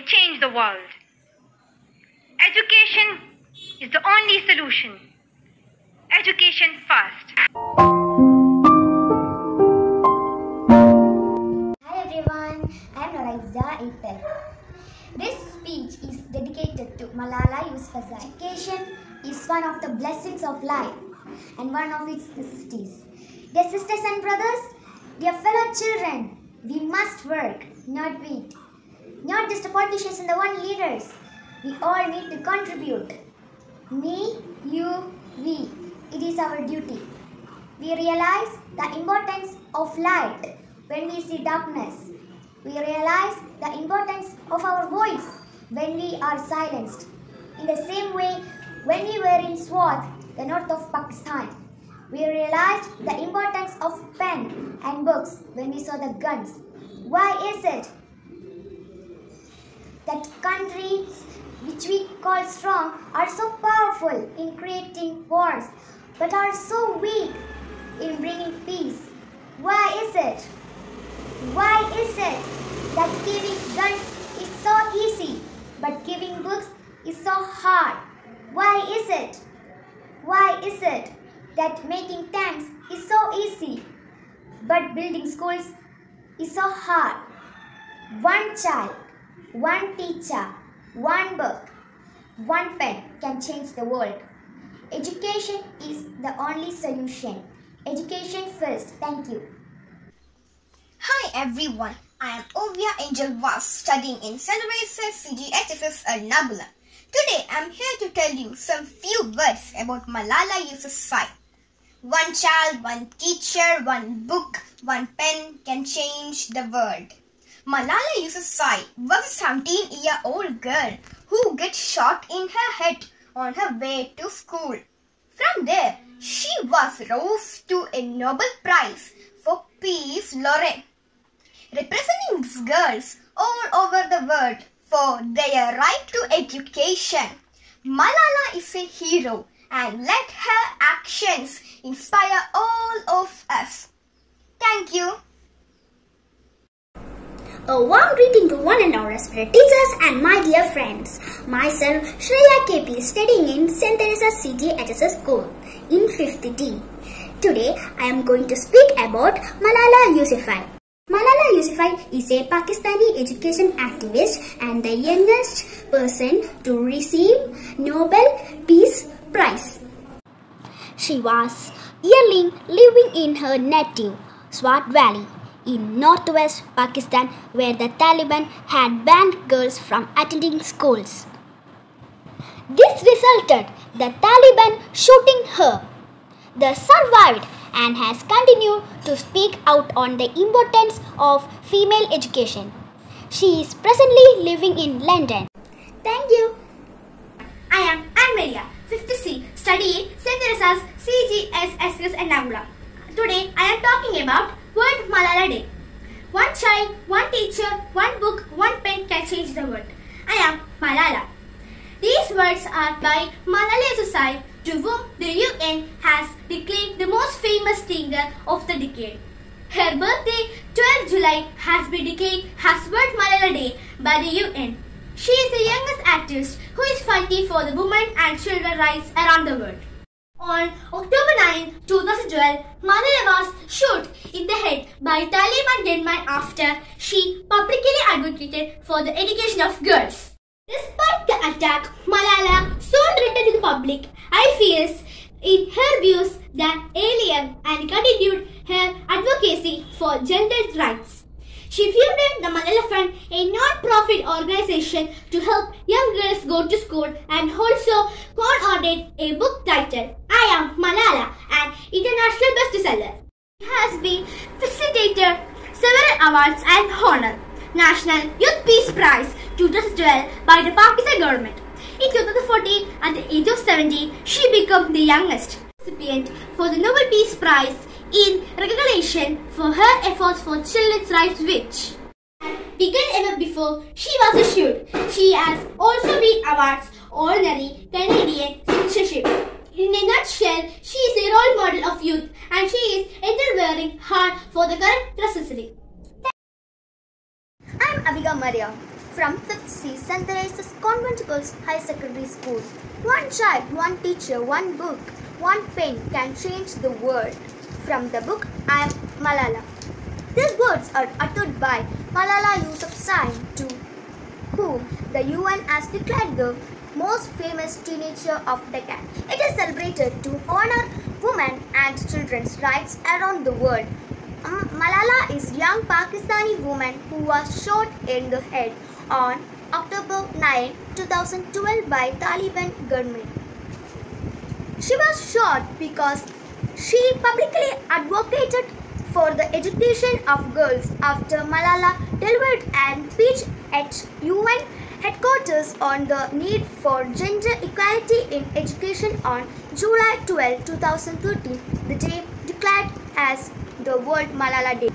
change the world. Education is the only solution. Education first. Hi everyone, I am July12. This speech is dedicated to Malala Yousafzai. Education is one of the blessings of life and one of its necessities. Dear sisters and brothers, dear fellow children, we must work, not wait. Not just the politicians and the one leaders. We all need to contribute. Me, you, we. It is our duty. We realize the importance of light when we see darkness. We realize the importance of our voice when we are silenced. In the same way, when we were in Swat, the north of Pakistan, we realized the importance of pen and books when we saw the guns. Why is it that countries which we call strong are so powerful in creating wars but are so weak in bringing peace? Why is it? Why is it that giving guns is so easy but giving books is so hard? Why is it? Why is it that making tanks is so easy but building schools is so hard? One child, one teacher, one book, one pen can change the world. Education is the only solution. Education first. Thank you. Hi everyone, I am Ovia Angel Was studying in St.Teresa's CGHSSEkm Ernakulam. Today I am here to tell you some few words about Malala Yousafzai. One child, one teacher, one book, one pen can change the world. Malala Yousafzai was a 17-year-old girl who gets shot in her head on her way to school. From there, she was rose to a Nobel Prize for Peace laureate, representing girls all over the world for their right to education. Malala is a hero and let her actions inspire all of us. Thank you. A warm greeting to one and all respected teachers and my dear friends. Myself, Sr.NiranjanaStTeresa's studying in Sr.NiranjanaStTeresa's CGHSSEkm school in 5th D. Today, I am going to speak about Malala Yousafzai. Malala Yousafzai is a Pakistani education activist and the youngest person to receive Nobel Peace Prize. She was yearling living in her native Swat Valley in northwest Pakistan, where the Taliban had banned girls from attending schools. This resulted the Taliban shooting her. They survived and has continued to speak out on the importance of female education. She is presently living in London. Thank you. I am Maria, 5th C, studying St.Teresa's CGHSSEkm Ernakulam. Today I am talking about World Malala Day. One child, one teacher, one book, one pen can change the world. I am Malala. These words are by Malala Yousafzai, to whom the UN has declared the most famous singer of the decade. Her birthday, 12 July, has been declared as World Malala Day by the UN. She is the youngest activist who is fighting for the women and children rights around the world. On October 9, 2012, Malala was shot in the head by Taliban gunmen after she publicly advocated for the education of girls. Despite the attack, Malala soon returned to the public eye feels in her views that alien and continued her advocacy for gender rights. She founded the Malala Fund, a non-profit organization to help young girls go to school, and also co-authored a book titled I Am Malala, an international bestseller. She has been facilitated several awards and honors. National Youth Peace Prize 2012 by the Pakistan government. In 2014, at the age of 17, she became the youngest recipient for the Nobel Peace Prize in recognition for her efforts for children's rights, which began ever before she was issued. She has also been awards honorary Canadian citizenship. In a nutshell, she is a role model of youth and she is intervening hard for the current necessity. I am Abiga Maria, from 5th C St.Teresa's Convent Girls High Secondary School. One child, one teacher, one book, one pen can change the world. From the book I Am Malala. These words are uttered by Malala Yousafzai, to whom the UN has declared the most famous teenager of the decade. It is celebrated to honor women and children's rights around the world. Malala is a young Pakistani woman who was shot in the head on October 9, 2012 by Taliban government. She was shot because she publicly advocated for the education of girls after Malala delivered an speech at UN headquarters on the need for gender equality in education on July 12, 2013, the day declared as the World Malala Day.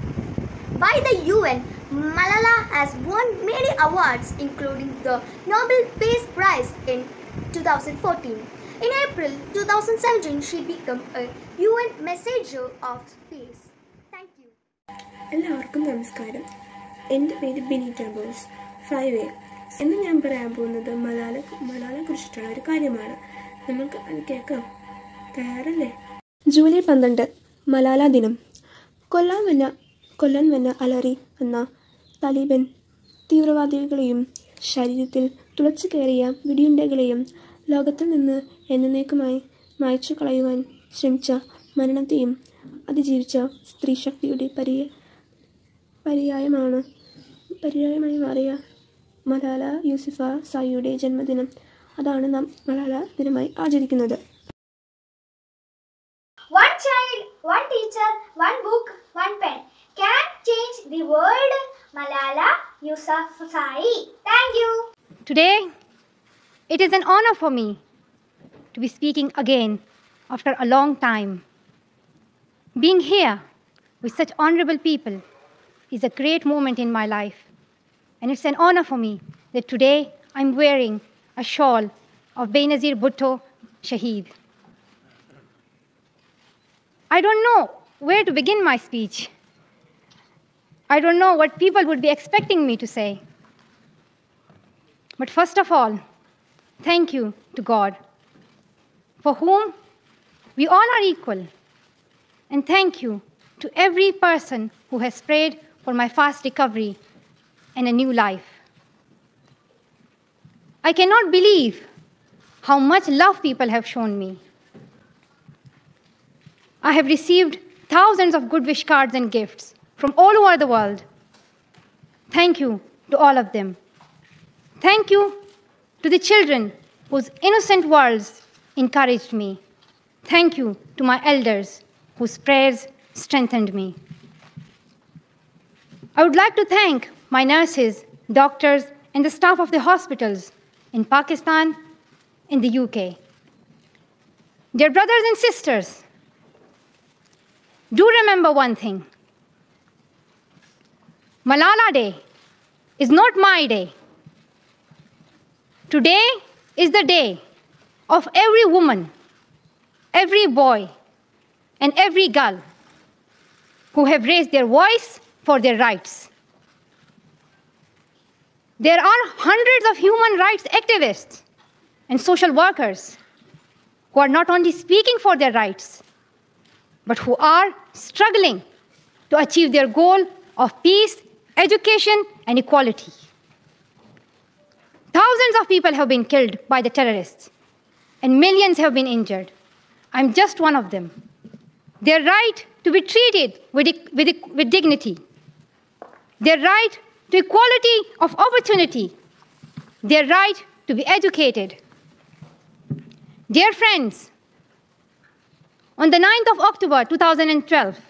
By the UN, Malala has won many awards, including the Nobel Peace Prize in 2014. In April 2017, she became a UN Messenger of Peace. Thank you. എല്ലാവർക്കും നമസ്കാരം. എൻ്റെ പേര് Benita boss 5A. ഇന്ന് ഞാൻ പറയാൻ പോകുന്നത് മലാലയെ കുറിച്ചിട്ടുള്ള ഒരു കാര്യമാണ്. നമുക്ക് അത് കേൾക്കാം. തയ്യാറല്ലേ? ജൂലൈ 12 മലാല ദിനം. കൊല്ലാൻ വന്ന അലറി വന്ന താലിബൻ തീവ്രവാദികളെയും ശരീരത്തിൽ തുളച്ചു കയറിയ വെടിയുണ്ടകളെയും ലോകത്തിൽ നിന്ന് എന്നേക്കുമായി മായ്ച്ചു കളയുവാൻ ശ്രമിച്ച മരണത്തെയും അതിജീവിച്ച സ്ത്രീ ശക്തിയുടെ പര്യായമായി മാറിയ മലാല യൂസഫ്സായിയുടെ ജന്മദിനം. അതാണ് നാം മലാല ദിനമായി ആചരിക്കുന്നത്. One child, one teacher, one book, one pen can change the world. Malala Yousafzai. Thank you. Today, it is an honor for me to be speaking again after a long time. Being here with such honorable people is a great moment in my life. And it's an honor for me that today I'm wearing a shawl of Benazir Bhutto Shaheed. I don't know where to begin my speech. I don't know what people would be expecting me to say. But first of all, thank you to God, for whom we all are equal. And thank you to every person who has prayed for my fast recovery and a new life. I cannot believe how much love people have shown me. I have received thousands of good wish cards and gifts from all over the world. Thank you to all of them. Thank you to the children whose innocent words encouraged me. Thank you to my elders whose prayers strengthened me. I would like to thank my nurses, doctors, and the staff of the hospitals in Pakistan and the UK. Dear brothers and sisters, do remember one thing. Malala Day is not my day. Today is the day of every woman, every boy, and every girl who have raised their voice for their rights. There are hundreds of human rights activists and social workers who are not only speaking for their rights, but who are struggling to achieve their goal of peace, education, and equality. Thousands of people have been killed by the terrorists, and millions have been injured. I'm just one of them. Their right to be treated with dignity, their right to equality of opportunity, their right to be educated. Dear friends, on the 9th of October 2012,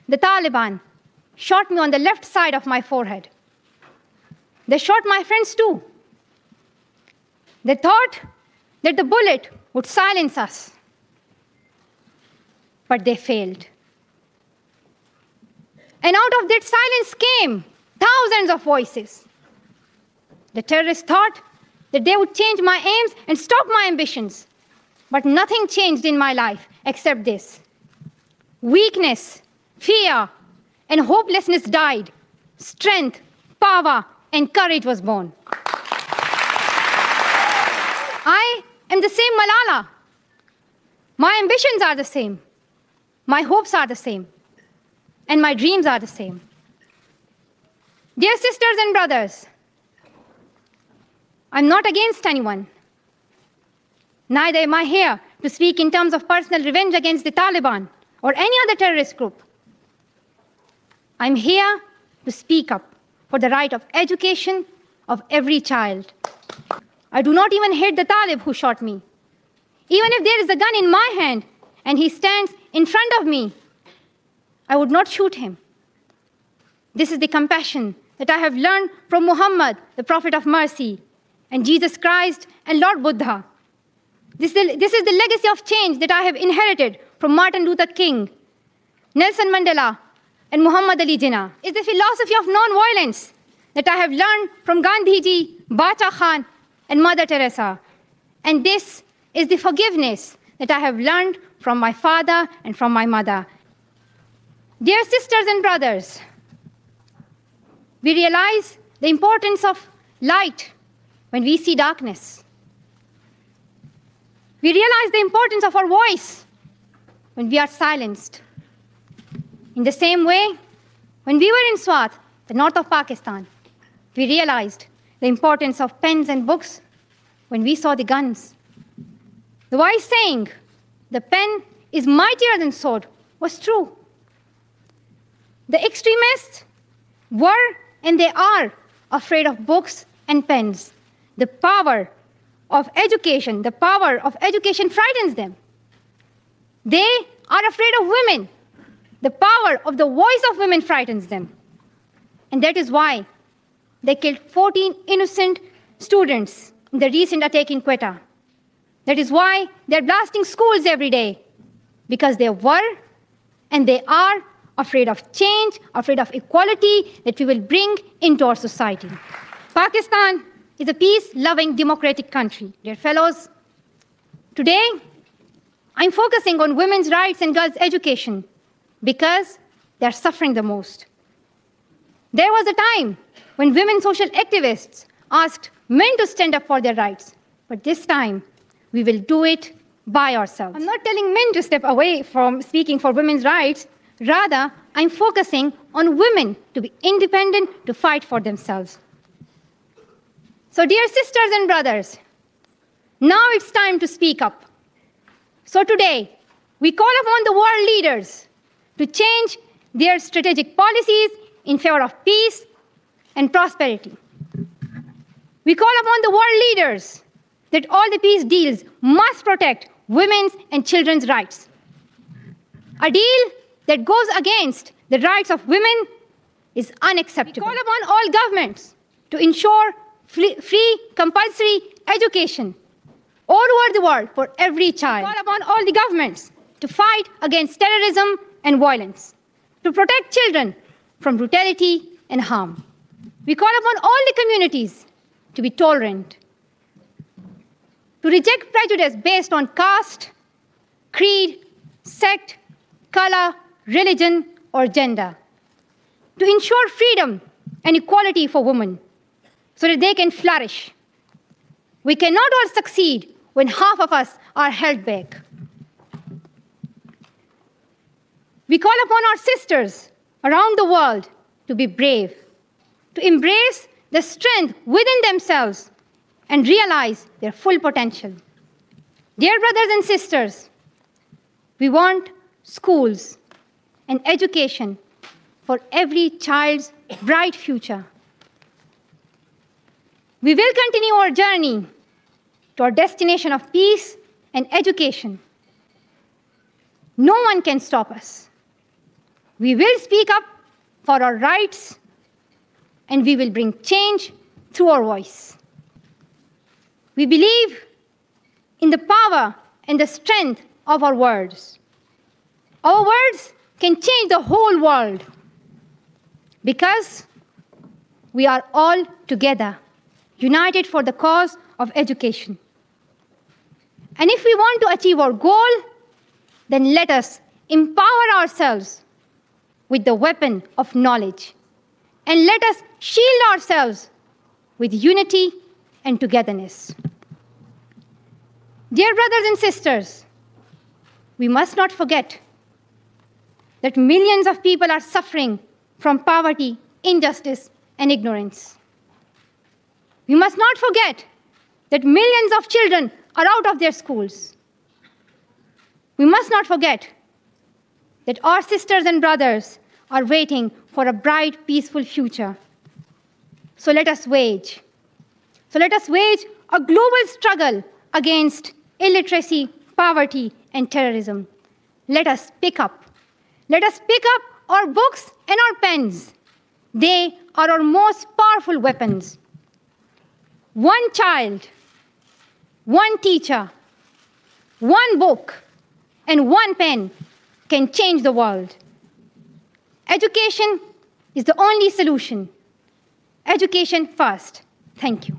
the Taliban shot me on the left side of my forehead. They shot my friends too. They thought that the bullet would silence us, but they failed. And out of that silence came thousands of voices. The terrorists thought that they would change my aims and stop my ambitions. But nothing changed in my life except this. Weakness, fear, and hopelessness died. Strength, power, and courage was born. I am the same Malala. My ambitions are the same. My hopes are the same. And my dreams are the same. Dear sisters and brothers, I'm not against anyone. Neither am I here to speak in terms of personal revenge against the Taliban or any other terrorist group. I'm here to speak up for the right of education of every child. I do not even hate the Talib who shot me. Even if there is a gun in my hand and he stands in front of me, I would not shoot him. This is the compassion that I have learned from Muhammad, the Prophet of Mercy, and Jesus Christ and Lord Buddha. This is the legacy of change that I have inherited from Martin Luther King, Nelson Mandela, and Muhammad Ali Jinnah. It's the philosophy of non-violence that I have learned from Gandhiji, Bacha Khan, and Mother Teresa. And this is the forgiveness that I have learned from my father and from my mother. Dear sisters and brothers, we realize the importance of light when we see darkness. We realize the importance of our voice when we are silenced. In the same way, when we were in Swat, the north of Pakistan, we realized the importance of pens and books when we saw the guns. The wise saying, "The pen is mightier than sword," was true. The extremists were and they are afraid of books and pens. The power of education frightens them. They are afraid of women. The power of the voice of women frightens them. And that is why they killed 14 innocent students in the recent attack in Quetta. That is why they're blasting schools every day, because they were and they are afraid of change, afraid of equality that we will bring into our society. Pakistan is a peace-loving, democratic country. Dear fellows, today I'm focusing on women's rights and girls' education because they're suffering the most. There was a time when women social activists asked men to stand up for their rights, but this time we will do it by ourselves. I'm not telling men to step away from speaking for women's rights. Rather, I'm focusing on women to be independent, to fight for themselves. So, dear sisters and brothers, now it's time to speak up. So today, we call upon the world leaders to change their strategic policies in favor of peace and prosperity. We call upon the world leaders that all the peace deals must protect women's and children's rights. A deal that goes against the rights of women is unacceptable. We call upon all governments to ensure free, compulsory education all over the world for every child. We call upon all the governments to fight against terrorism and violence, to protect children from brutality and harm. We call upon all the communities to be tolerant, to reject prejudice based on caste, creed, sect, color, religion, or gender, to ensure freedom and equality for women so that they can flourish. We cannot all succeed when half of us are held back. We call upon our sisters around the world to be brave, to embrace the strength within themselves and realize their full potential. Dear brothers and sisters, we want schools and education for every child's bright future. We will continue our journey to our destination of peace and education. No one can stop us. We will speak up for our rights, and we will bring change through our voice. We believe in the power and the strength of our words. Our words can change the whole world because we are all together, united for the cause of education. And if we want to achieve our goal, then let us empower ourselves with the weapon of knowledge. And let us shield ourselves with unity and togetherness. Dear brothers and sisters, we must not forget that millions of people are suffering from poverty, injustice, and ignorance. We must not forget that millions of children are out of their schools. We must not forget that our sisters and brothers are waiting for a bright, peaceful future. So let us wage a global struggle against illiteracy, poverty, and terrorism. Let us pick up our books and our pens. They are our most powerful weapons. One child, one teacher, one book, and one pen can change the world. Education is the only solution. Education first. Thank you.